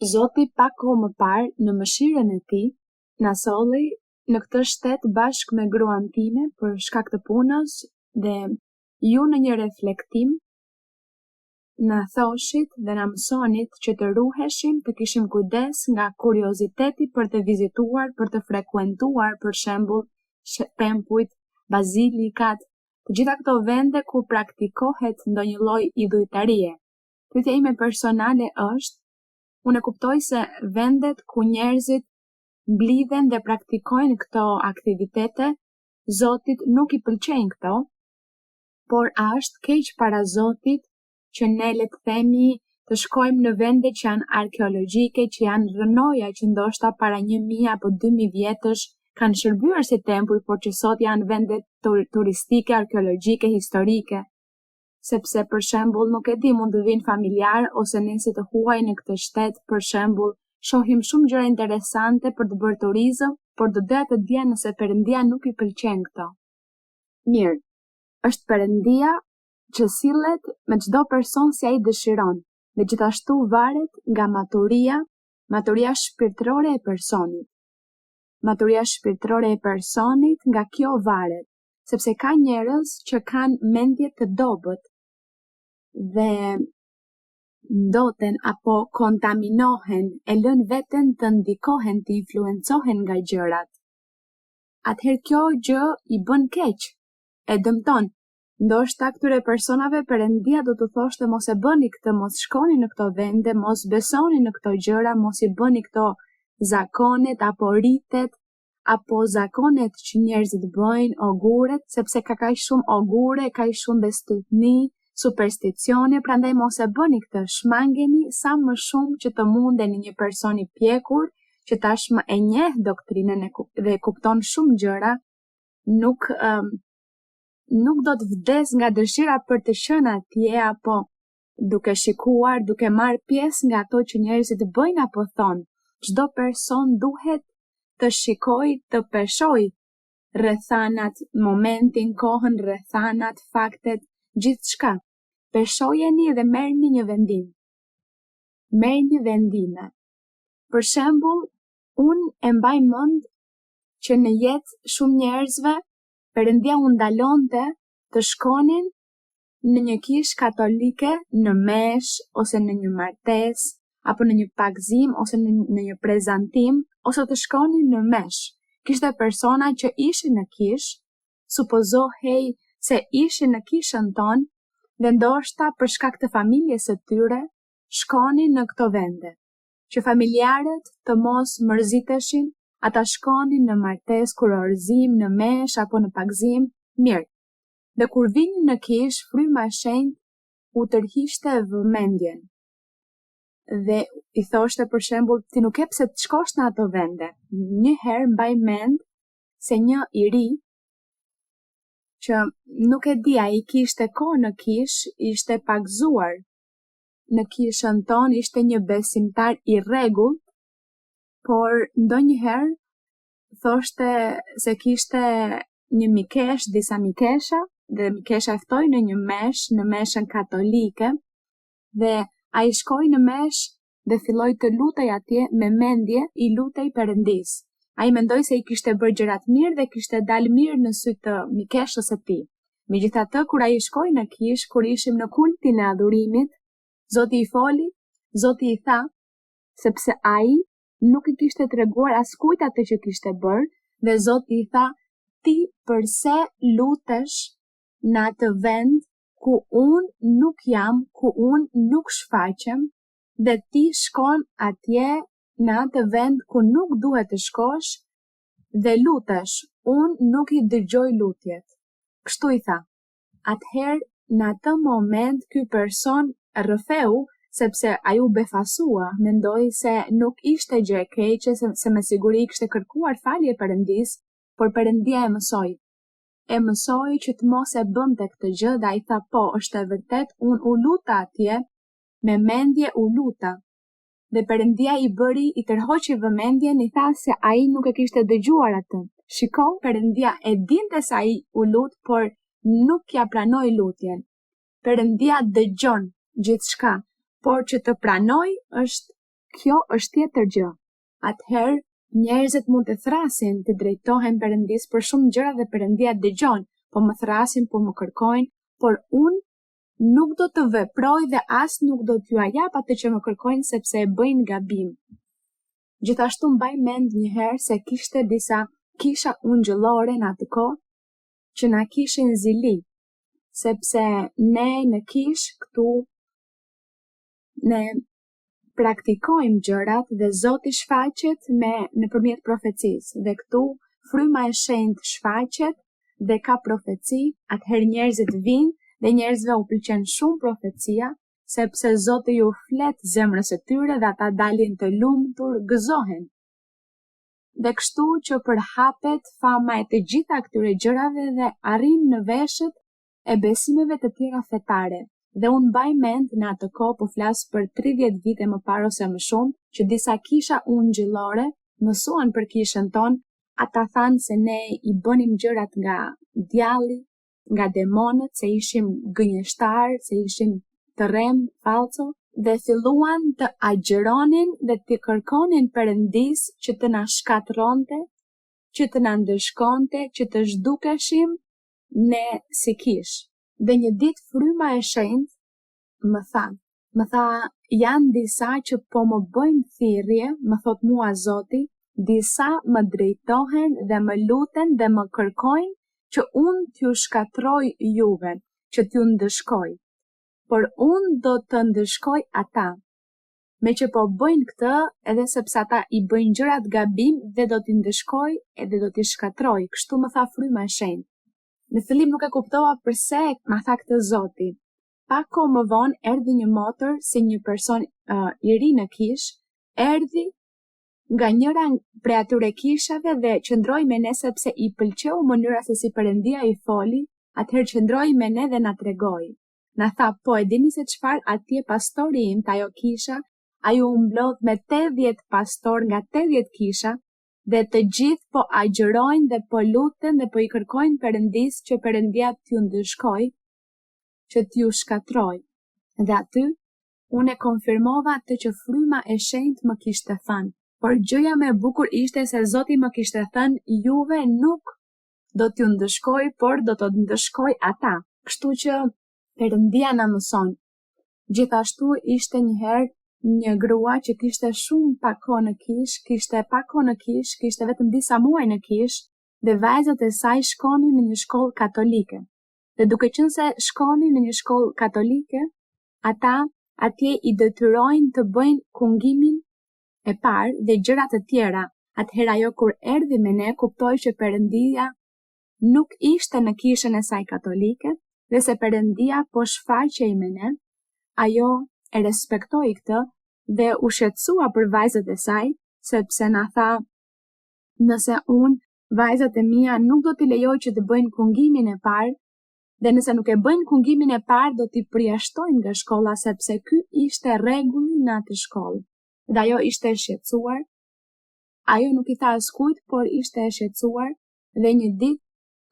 Zoti pak kohë më parë në mëshirën e tij na solli në këtë shtet bashkë me gruan time për shkak të punës dhe ju në një reflektim na thoshit dhe na mësonit që të ruheshim, të kishim kujdes nga kurioziteti për të vizituar, për të frekuentuar, për shembull, tempujt, bazilikat, të gjitha këto vende ku praktikohet ndonjë lloj idhujtarie. Pyetja ime personale është, unë e kuptoj se vendet ku njerëzit mblidhen dhe praktikojnë këto aktivitete, Zotit nuk i pëlqejnë këto, por a është keq para Zotit që ne le të themi të shkojmë në vende që janë arkeologjike, që janë rënoja që ndoshta para 1000 apo 2000 vjetësh kanë shërbyer si tempuj, por që sot janë vende turistike, arkeologjike, historike. Sepse për shembull, nuk e di, mund të vinë familjar ose nesi të huaj në këtë shtet, për shembull, shohim shumë gjëra interesante për të bërë turizëm, por do doja të dija nëse Perëndia nuk i pëlqen këto. Mirë, është Perëndia që sillet me çdo person si ai dëshiron, dhe gjithashtu varet nga maturia shpirtërore e personit. Maturia shpirtërore e personit nga kjo varet, sepse ka njerëz që kanë mendje të dobët dhe ndoten apo kontaminohen, e lën veten të ndikohen, të influencohen nga gjërat. Atëherë kjo gjë i bën keq, e dëmton. Ndoshta këtyre personave Perëndia do të thoshte mos e bëni këtë, mos shkoni në këto vende, mos besoni në këto gjëra, mos i bëni këto zakonet apo ritet, apo zakonet që njerëzit bëjnë, oguret, sepse ka kaq shumë ogure, kaq shumë bestutni, supersticione, prandaj mos e bëni këtë, shmangeni sa më shumë që të mundeni një person i pjekur, që tashmë e njeh doktrinën dhe kupton shumë gjëra, nuk do të vdes nga dëshira për të qenë atje, apo duke shikuar, duke marrë pjesë nga ato që njerëzit bëjnë apo thonë. Çdo person duhet të shikojë, të peshojë rrethanat, momentin, kohën, rrethanat, faktet, gjithçka. Peshojeni dhe merrni një vendim. Merrni vendime. Për shembull, unë e mbaj mend që në jetë shumë njerëzve Perëndia u ndalonte të shkonin në një kishë katolike, në mesh, ose në një martesë, apo në një pagzim, ose në një prezantim, ose të shkonin në mesh. Kishte persona që ishin në kishë, supozohej se ishin në kishën tonë, dhe ndoshta për shkak të familjes së tyre, shkonin në këto vende. Që familjarët të mos mërziteshin, ata shkonin në martesë, kurorëzim, në mesh apo në pagzim, mirë. Dhe kur vinin në kishë, fryma e shenjtë u tërhiqte vëmendjen. Dhe i thoshte për shembull, ti nuk e pse të shkosh në ato vende. Një herë mbaj mend se një i ri që nuk e di, ai kishte kohë në kishë, ishte pagzuar në kishën tonë, ishte një besimtar i rregullt, por ndonjëherë thoshte se kishte një mikesh, disa mikesha, dhe mikesha e ftoi në një mesh, në meshën katolike, dhe ai shkoi në mesh dhe filloi të lutej atje me mendje, i lutej Perëndisë. Ai mendoi se i kishte bërë gjërat mirë dhe kishte dalë mirë në sy të mikeshës së tij. Megjithatë, kur ai shkoi në kishë, kur ishim në kultin e adhurimit, Zoti i foli, Zoti i tha, sepse ai nuk i kishte treguar askujt atë që kishte bërë, dhe Zoti i tha, ti përse lutesh në atë vend ku unë nuk jam, ku unë nuk shfaqem, dhe ti shkon atje në atë vend ku nuk duhet të shkosh dhe lutesh, unë nuk i dëgjoj lutjet. Kështu i tha. Atëherë, në atë moment, ky person rrëfeu, sepse ai u befasua, mendoi se nuk ishte gjë e keqe, se me siguri kishte kërkuar falje Perëndisë, por Perëndia e mësoi. E mësoi që të mos e bënte këtë gjë dhe ai tha, po, është e vërtet, unë u luta atje, me mendje u luta. Dhe Perëndia i bëri, i tërhoqi vëmendjen, i tha se ai nuk e kishte dëgjuar atë. Shiko, Perëndia e dinte se ai u lut, por nuk ja pranoi lutjen. Perëndia dëgjon gjithçka, por që të pranoj është kjo është tjetër gjë. Atëherë, njerëzit mund të thrasin, të drejtohen Perëndis për shumë gjëra dhe Perëndia dëgjon, po më thrasin, po më kërkojnë, por unë nuk do të veproj dhe as nuk do t'ju jap atë që më kërkojnë sepse e bëjnë gabim. Gjithashtu mbaj mend një herë se kishte disa kisha ungjëllore në atë kohë që na kishin zili, sepse ne në kish këtu ne praktikojmë gjërat dhe Zoti shfaqet nëpërmjet profecisë dhe këtu fryma e shenjtë shfaqet dhe ka profeci, atëherë njerëzit vinë dhe njerëzve u pëlqen shumë profecia, sepse Zoti ju flet zemrës së tyre dhe ata dalin të lumtur, gëzohen. Dhe kështu që përhapet fama e të gjitha këtyre gjërave dhe arrin në veshët e besimeve të tjera fetare. Dhe unë mbaj mend në atë kohë, po flas për 30 vite më parë ose më shumë, që disa kisha ungjëllore mësuan për kishën tonë, ata thanë se ne i bënim gjërat nga djalli, nga demonët, se ishim gënjeshtar, se ishim të rrem, falco, dhe filluan të agjëronin dhe të kërkonin Perëndis që të na shkatronte, që të na ndëshkonte, që të zhdukeshim ne si kish. Dhe një ditë fryma e shenjtë më tha, janë disa që po më bëjnë thirrje, më thot mua Zoti, disa më drejtohen dhe më luten dhe më kërkojnë që unë t'ju shkatroj juve, që t'ju ndëshkoj. Por unë do të ndëshkoj ata. Me që po bëjnë këtë, edhe sepse ata i bëjnë gjërat gabim dhe do t'i ndëshkoj edhe do t'i shkatroj, kështu më tha fryma e shenjtë. Në fillim nuk e kuptova pse ma tha këtë Zoti. Pak kohë më vonë erdhi një motër si një person i ri në kish, erdhi nga njëra prej atyre kishave dhe qëndroi me ne sepse i pëlqeu mënyra se si Perëndia i foli, atëherë qëndroi me ne dhe na tregoi. Na tha, po e dini se çfarë atje pastori im, ajo kisha, ai u mblodh me 80 pastor nga 80 kisha dhe të gjithë po agjërojnë dhe po luten dhe po i kërkojnë Perëndis që Perëndia t'ju ndëshkoj, që t'ju shkatroj. Dhe aty, unë e konfirmova atë që fryma e shenjtë më kishte thënë. Por gjëja më e bukur ishte se Zoti më kishte thënë, juve nuk do t'ju ndëshkoj, por do të ndëshkoj ata. Kështu që Perëndia na mëson. Gjithashtu ishte një herë një grua që kishte shumë pak kohë në kish, kishte vetëm disa muaj në kish, dhe vajzat e saj shkonin në një shkollë katolike. Dhe duke qenë se shkonin në një shkollë katolike, ata atje i detyrojnë të bëjnë kungimin e parë dhe gjërat e tjera. Atëherë ajo kur erdhi me ne, kuptoi që Perëndia nuk ishte në kishën e saj katolike dhe se Perëndia po shfaqej me ne. Ajo e respektoi këtë dhe u shqetësua për vajzat e saj, sepse na tha, nëse vajzat e mia nuk do t'i lejoj që të bëjnë kungimin e parë, dhe nëse nuk e bëjnë kungimin e parë, do t'i përjashtojnë nga shkolla, sepse ky ishte rregulli në atë shkollë. Dhe ajo ishte e shqetësuar. Ajo nuk i tha askujt, por ishte e shqetësuar dhe një ditë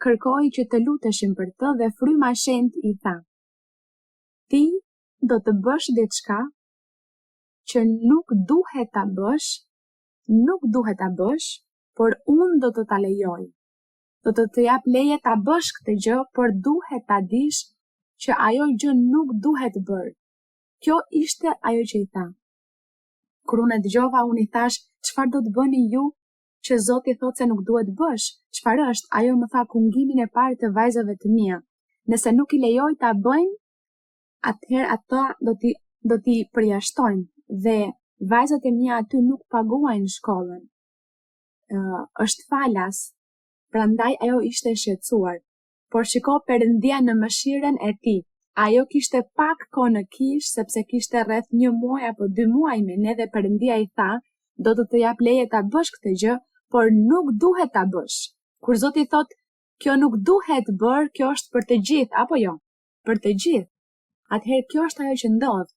kërkoi që të luteshim për të dhe fryma e shenjtë i tha, ti do të bësh diçka që nuk duhet ta bësh, por unë do të ta lejoj. Do të jap leje ta bësh këtë gjë, por duhet ta dish që ajo gjë nuk duhet bërë. Kjo ishte ajo që i tha. Kur unë e dëgjova, unë i thash, çfarë do të bëni ju që Zoti thotë se nuk duhet bësh? Çfarë është? Ajo më tha kungimin e parë të vajzave të mia. Nëse nuk i lejoj ta bëjnë, atëherë ata do t'i përjashtojnë dhe vajzat e mia aty nuk paguajnë shkollën. Është falas. Prandaj ajo ishte e shqetësuar. Por shiko Perëndia në mëshirën e tij. Ajo kishte pak kohë në kish, sepse kishte rreth 1 muaj apo 2 muaj me ne dhe Perëndia i tha, do të jap leje ta bësh këtë gjë, por nuk duhet ta bësh. Kur Zoti thot, kjo nuk duhet bërë, kjo është për të gjithë, apo jo? Për të gjithë. Atëherë kjo është ajo që ndodh.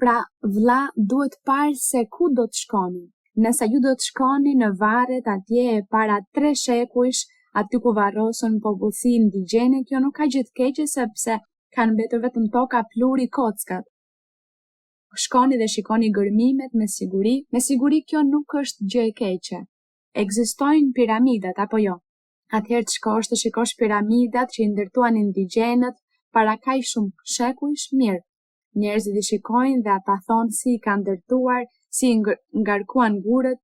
Pra, vlla, duhet parë se ku do të shkoni. Nëse ju do të shkoni në varret atje e para 3 shekujsh, aty ku varrosun popullsi indigjene, kjo nuk ka gjë të keqe sepse kanë mbetur vetëm toka, pluri, kockat. shkoni dhe shikoni gërmimet me siguri kjo nuk është gjë e keqe. Ekzistojnë piramidat apo jo? Atëherë të shkosh të shikosh piramidat që i ndërtuan indigjenët para kaq shumë shekujsh, mirë. Njerëzit i shikojnë dhe ata thonë si i kanë ndërtuar, si i ngarkuan gurët,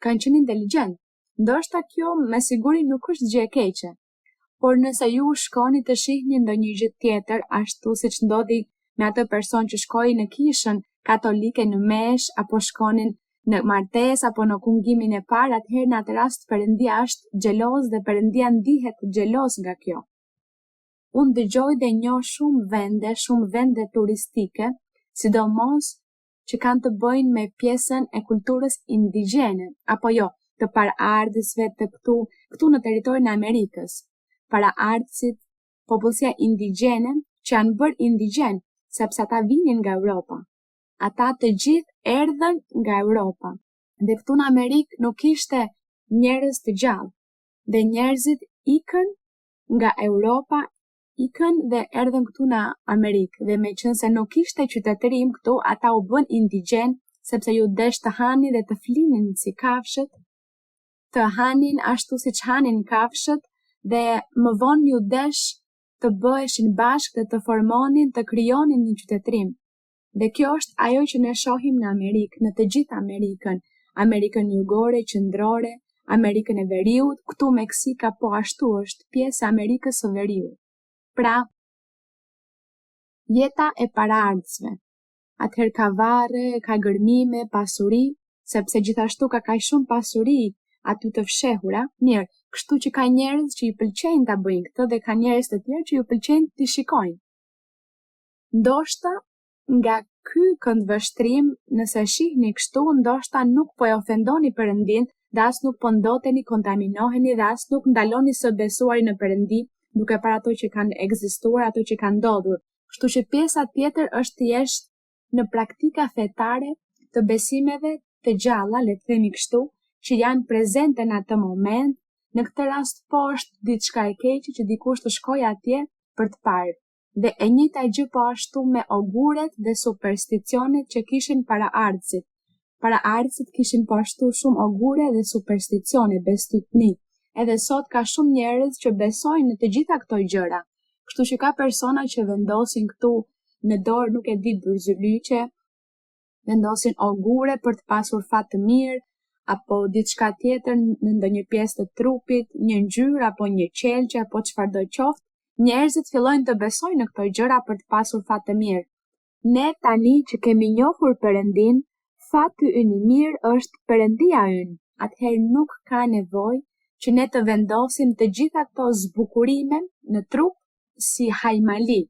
kanë qenë inteligjent. Ndoshta kjo me siguri nuk është gjë e keqe. Por nëse ju shkoni të shihni ndonjë gjë tjetër, ashtu siç ndodhi me atë person që shkoi në kishën katolike në Mesh, apo shkonin në martesë apo në kungimin e parë, atëherë në atë rast Perëndia është xheloz dhe Perëndia ndihet xheloz nga kjo. Unë dëgjoj dhe njoh shumë vende turistike, sidomos që kanë të bëjnë me pjesën e kulturës indigjene, apo jo, të paraardhësve të këtu në territorin e Amerikës. Paraardhësit, popullsia indigjene që janë bërë indigjen, sepse ata vinin nga Europa. Ata të gjithë erdhën nga Europa. Dhe këtu në Amerikë nuk ishte njerëz të gjallë. Dhe njerëzit ikën nga Europa, ikën dhe erdhën këtu në Amerikë. Dhe meqense nuk ishte qytetërim këtu, ata u bën indigjen sepse ju desh të hanin dhe të flinin si kafshët, të hanin ashtu siç hanin kafshët, dhe më vonë ju desh të bëheshin bashkë dhe të formonin, të krijonin një qytetërim. Dhe kjo është ajo që ne shohim në Amerikë, në të gjithë Amerikën, Amerikën jugore, qendrore, Amerikën e Veriut, këtu Meksika po ashtu është pjesë e Amerikës së Veriut. Pra, jeta e paraardhësve. Atëherë ka varre, ka gërmime, pasuri, sepse gjithashtu ka kaq shumë pasuri aty të fshehura, mirë, kështu që ka njerëz që i pëlqejnë ta bëjnë këtë dhe ka njerëz të tjerë që ju pëlqejnë t'i shikojnë. Ndoshta nga ky këndvështrim, nëse shihni kështu, ndoshta nuk po e ofendoni Perëndin, dhe as nuk po ndoteni, kontaminoheni dhe as nuk ndaloni së besuari në Perëndi, duke parë ato që kanë ekzistuar, ato që kanë ndodhur. Kështu që pjesa tjetër është të jesh në praktika fetare të besimeve të gjalla, le të themi kështu, që janë prezente në atë moment. Në këtë rast po është diçka e keqe që dikush të shkojë atje për të parë. Dhe e njëjta gjë po ashtu me oguret dhe supersticionet që kishin paraardhësit. Paraardhësit kishin po ashtu shumë ogure dhe supersticione, bestytni. Edhe sot ka shumë njerëz që besojnë në të gjitha këto gjëra. Kështu që ka persona që vendosin këtu në dorë, nuk e di, bërzylyqe, vendosin ogure për të pasur fat të mirë, apo diçka tjetër në ndonjë pjesë të trupit, një ngjyrë apo një qelçe apo çfarëdo qoftë, njerëzit fillojnë të besojnë në këto gjëra për të pasur fat të mirë. Ne tani që kemi njohur Perëndin, fati ynë i mirë është Perëndia ynë. Atëherë nuk ka nevojë që ne të vendosim të gjitha këto zbukurime në trup si hajmali.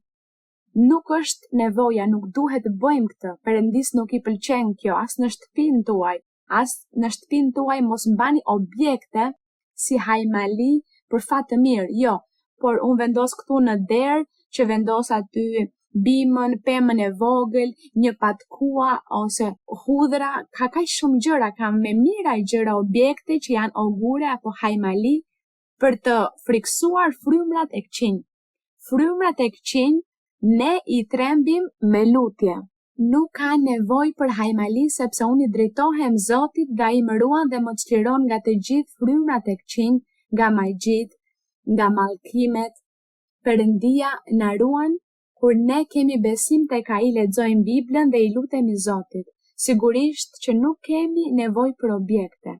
Nuk është nevoja, nuk duhet të bëjmë këtë. Perëndis nuk i pëlqen kjo as në shtëpinë tuaj. As në shtëpinë tuaj mos mbani objekte si hajmali për fat të mirë, jo, por unë vendos këtu në derë që vendos aty bimën, pemën e vogël, një patkua ose hudhra, ka kaq shumë gjëra, ka me mira gjëra, objekte që janë ogure apo hajmali për të friksuar frymrat e këqij. Frymrat e këqij ne i trembim me lutje. Nuk ka nevojë për hajmali sepse unë i drejtohem Zotit dhe ai më ruan dhe më çliron nga të gjithë frymrat e këqij, nga magjit, nga mallkimet. Perëndia na ruan kur ne kemi besim tek ai, lexojmë Biblën dhe i lutemi Zotit. Sigurisht që nuk kemi nevojë për objekte.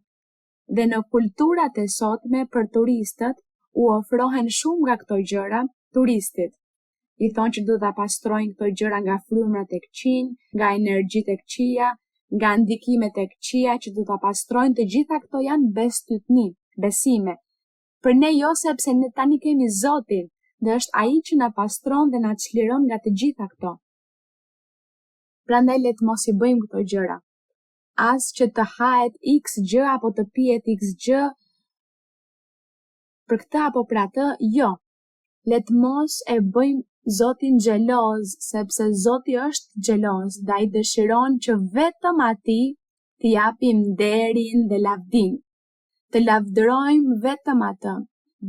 Dhe në kulturat e sotme për turistët u ofrohen shumë nga këto gjëra turistit. I thonë që do ta pastrojnë këto gjëra nga frymrat e këqij, nga energjitë e këqija, nga ndikimet e këqija që do ta pastrojnë, të gjitha këto janë bestytni, besime. Për ne jo, sepse ne tani kemi Zotin dhe është ai që na pastron dhe na çliron nga të gjitha këto. Prandaj le të mos i bëjmë këto gjëra. As që të hahet X gjë apo të pihet X gjë për këtë apo për atë, jo. Le të mos e bëjmë Zotin xheloz, sepse Zoti është xheloz dhe ai dëshiron që vetëm atij t'i japim nderin dhe lavdin. Të lavdërojmë vetëm atë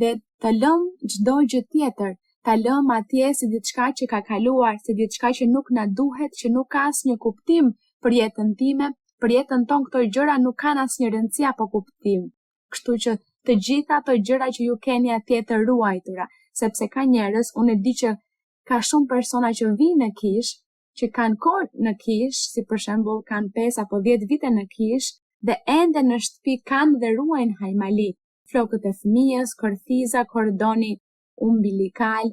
dhe të lëmë çdo gjë tjetër, ta lëm atje si diçka që ka kaluar, si diçka që nuk na duhet, që nuk ka asnjë kuptim për jetën time, për jetën tonë këto gjëra nuk kanë asnjë rëndësi apo kuptim. Kështu që të gjitha ato gjëra që ju keni atje të ruajtura, sepse ka njerëz, unë e di që ka shumë persona që vinë në kish, që kanë kohë në kish, si për shembull kanë 5 apo 10 vite në kish, dhe ende në shtëpi kanë dhe ruajnë hajmali, flokët e fëmijës, kërthiza, kordoni umbilikal,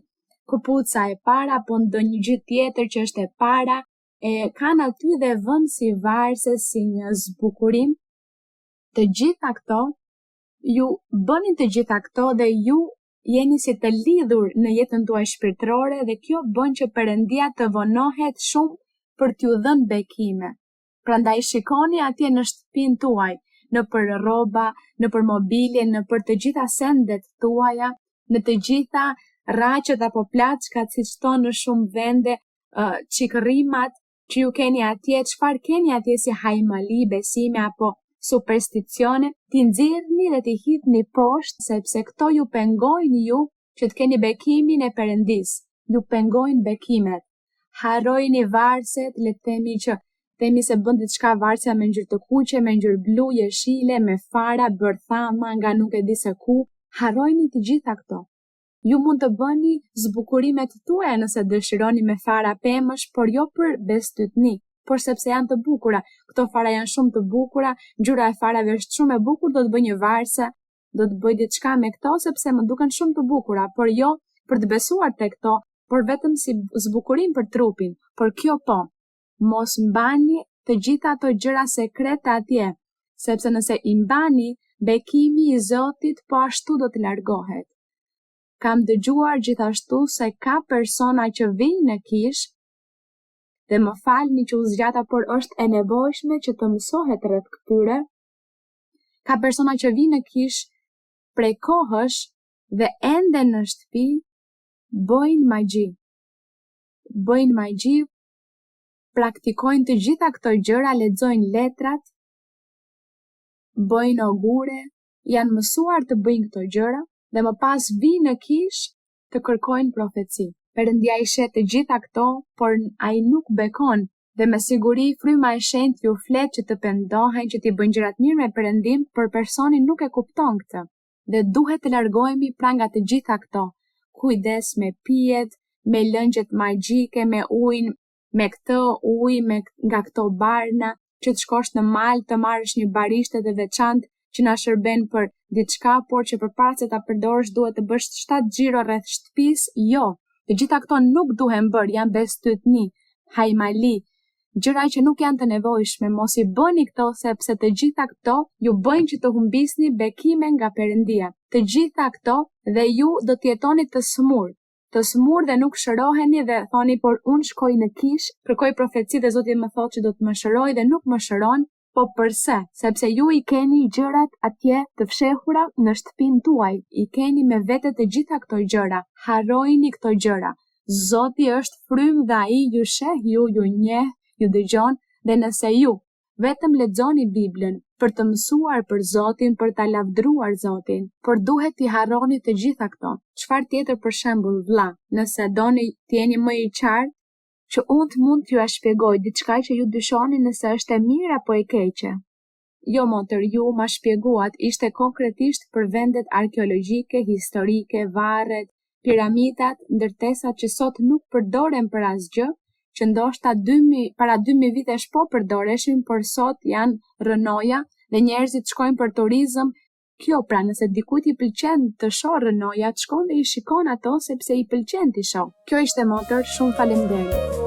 këpuca e para apo ndonjë gjë tjetër që është e para, kanë aty dhe vënë si varse, si një zbukurim. Të gjitha këto, ju bëni të gjitha këto dhe ju jeni si të lidhur në jetën tuaj shpirtërore dhe kjo bën që Perëndia të vonohet shumë për t'ju dhënë bekime. Prandaj shikoni atje në shtëpinë tuaj, në për rroba, në për mobilje, në për të gjitha sendet tuaja, në të gjitha rraqet apo plaçkat siç thonë në shumë vende, çikërrimat që ju keni atje, çfarë keni atje si hajmali, besime apo supersticione, t'i nxirrni dhe t'i hidhni poshtë, sepse këto ju pengojnë ju që të keni bekimin e Perëndisë, ju pengojnë bekimet. Harrojini varset, le të themi se bën diçka varsja me ngjyrë të kuqe, me ngjyrë blu, jeshile, me fara, bërthama, nga nuk e di se ku, harrojini të gjitha këto. Ju mund të bëni zbukurimet tuaja nëse dëshironi me fara pemësh, por jo për bestytni, por sepse janë të bukura. Këto fara janë shumë të bukura, ngjyra e farave është shumë e bukur, do të bëj një varse, do të bëj diçka me këto sepse më duken shumë të bukura, por jo për të besuar te këto, por vetëm si zbukurim për trupin. Por kjo po, mos mbani të gjitha ato gjëra sekrete atje, sepse nëse i mbani, bekimi i Zotit po ashtu do të largohet. Kam dëgjuar gjithashtu se ka persona që vijnë në kish, dhe më falni që u zgjata, por është e nevojshme që të mësohet rreth këtyre. Ka persona që vijnë në kish prej kohësh dhe ende në shtëpi bëjnë magji. Bëjnë magji, praktikojnë të gjitha këto gjëra, lexojnë letrat, bëjnë ogure, janë mësuar të bëjnë këto gjëra dhe më pas vijnë në kish të kërkojnë profeci. Perëndia i shet të gjitha këto, por ai nuk bekon dhe me siguri fryma e shenjtë ju flet që të pendohen, që t'i bëjnë gjërat mirë me Perëndim, por personi nuk e kupton këtë. Dhe duhet të largohemi pra nga të gjitha këto. Kujdes me pijet, me lëngjet magjike, me ujin, me këtë ujë, nga këto barna, që të shkosh në mal të marrësh një barishte të veçantë që na shërben për diçka, por që përpara se ta përdorësh duhet të bësh 7 xhiro rreth shtëpisë. Jo. Të gjitha këto nuk duhen bërë, janë bestytni, hajmali, gjëra që nuk janë të nevojshme, mos i bëni këto sepse të gjitha këto ju bëjnë që të humbisni bekime nga Perëndia. Të gjitha këto dhe ju do të jetoni të smur dhe nuk shëroheni dhe thoni por unë shkoj në kish, kërkoj profeci dhe Zoti më thotë që do të më shëroj dhe nuk më shëron. Po përse? Sepse ju i keni gjërat atje të fshehura në shtëpinë tuaj, i keni me vete të gjitha këto gjëra, harrojini këto gjëra. Zoti është frymë dhe ai ju sheh, ju njeh, ju dëgjon dhe nëse ju vetëm lexoni Biblën për të mësuar për Zotin, për ta lavdruar Zotin, por duhet t'i harroni të gjitha këto. Çfarë tjetër për shembull, vlla, nëse doni të jeni më i qartë, që unë mund t'ju shpjegoj diçka që ju dyshoni nëse është e mirë apo e keqe. Jo motër, ju ma shpjeguat ishte konkretisht për vendet arkeologjike, historike, varret, piramidat, ndërtesat që sot nuk përdoren për asgjë, që ndoshta para 2000 vitesh po përdoreshin, por sot janë rënoja dhe njerëzit shkojnë për turizëm. Kjo pra, nëse dikujt i pëlqen të shohë rënojat, shkon dhe i shikon ato sepse i pëlqen t'i shohë. Kjo ishte motër, shumë faleminderit.